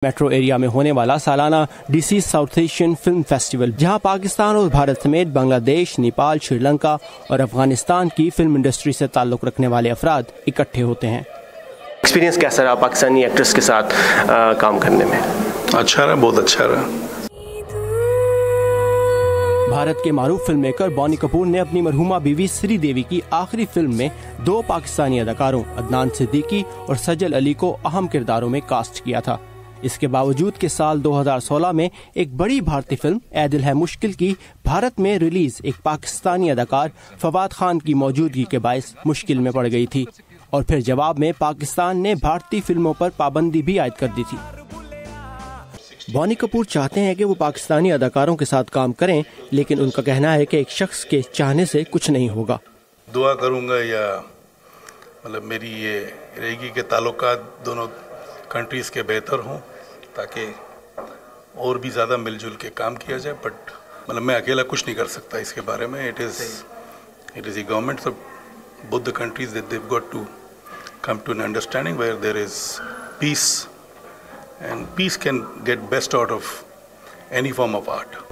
Metro area में होने वाला सालाना DC south Asian film festival, जहां पाकिस्तान और भारत समेत बांग्लादेश, नेपाल, श्रीलंका और अफगानिस्तान की फिल्म इंडस्ट्री से ताल्लुक रखने वाले अफराद इकट्ठे होते हैं। एक्सपीरियंस कैसा रहा पाकिस्तानी एक्ट्रेस के साथ काम करने में? अच्छा रहा, बहुत अच्छा रहा। भारत के मारूफ फिल्म मेकर बॉनी कपूर ने अपनी मरहूमा बीवी श्रीदेवी की आखिरी फिल्म में 2 पाकिस्तानी अदाकारों अदनान सिद्दीकी और सजल अली को अहम किरदारों में कास्ट किया था। इसके बावजूद कि साल 2016 में एक बड़ी भारतीय फिल्म ऐ दिल है मुश्किल की भारत में रिलीज एक पाकिस्तानी अदाकार फवाद खान की मौजूदगी के बायस मुश्किल में पड़ गई थी, और फिर जवाब में पाकिस्तान ने भारतीय फिल्मों पर पाबंदी भी आयद कर दी थी। बॉनी कपूर चाहते हैं कि वो पाकिस्तानी अदाकारों के साथ काम करें, लेकिन उनका कहना है कि एक शख्स के चाहने से कुछ नहीं होगा। दुआ करूंगा या मतलब मेरी ये रहेगी कि ताल्लुकात दोनों कंट्रीज के बेहतर हों, ताकि और भी ज़्यादा मिलजुल के काम किया जाए। बट मतलब मैं अकेला कुछ नहीं कर सकता इसके बारे में। It is the government of both the countries that they've got to come to an understanding where there is peace, and peace can get best out of any form of art.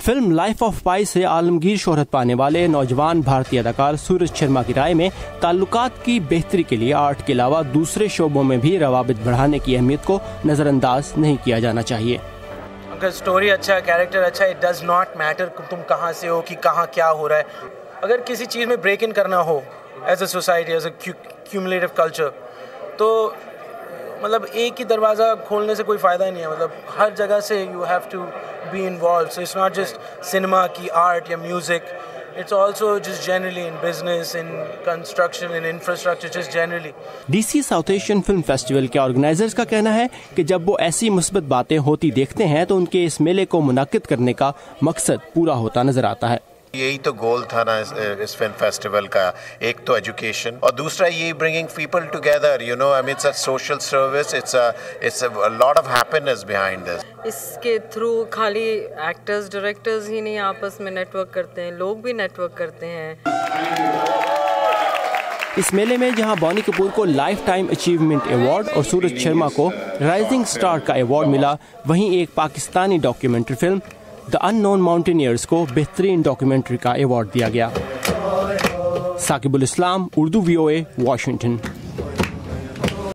Film life of Pi से आलमगीर शोहरत पाने वाले नौजवान भारतीय अदाकार सूरज शर्मा की राय में ताल्लुकात की बेहतरी के लिए आर्ट के अलावा दूसरे शोबों में भी रवाबित बढ़ाने की अहमियत को नज़रअंदाज नहीं किया जाना चाहिए। अगर स्टोरी अच्छा है, कैरेक्टर अच्छा है, इट डज नॉट मैटर तुम कहाँ से हो कि कहाँ क्या हो रहा है। अगर किसी चीज़ में ब्रेक इन करना हो as a society, as a cumulative culture, तो मतलब एक ही दरवाज़ा खोलने से कोई फ़ायदा नहीं है। मतलब हर जगह से you have to be involve. So it's not just cinema की आर्ट या music, it's also just generally in business, in construction, in infrastructure, just generally. DC south Asian film festival के ऑर्गेनाइजर्स का कहना है कि जब वो ऐसी मुस्बत बातें होती देखते हैं तो उनके इस मेले को मुनाकिद करने का मकसद पूरा होता नजर आता है। यही तो गोल था ना इस फिल्म फेस्टिवल का। एक तो एजुकेशन और दूसरा ये bringing people together, you know, I mean it's a social service, it's a lot of happiness behind this. इसके थ्रू खाली एक्टर्स डायरेक्टर्स ही नहीं आपस में नेटवर्क करते हैं, लोग भी नेटवर्क करते हैं। इस मेले में जहां बॉनी कपूर को लाइफ टाइम अचीवमेंट अवार्ड और सूरज शर्मा को राइजिंग स्टार का अवार्ड मिला, वहीं एक Pakistani documentary film the unknown mountaineers को बेहतरीन डॉक्यूमेंट्री का अवार्ड दिया गया। साकिबुल इस्लाम, उर्दू VOA, वाशिंगटन।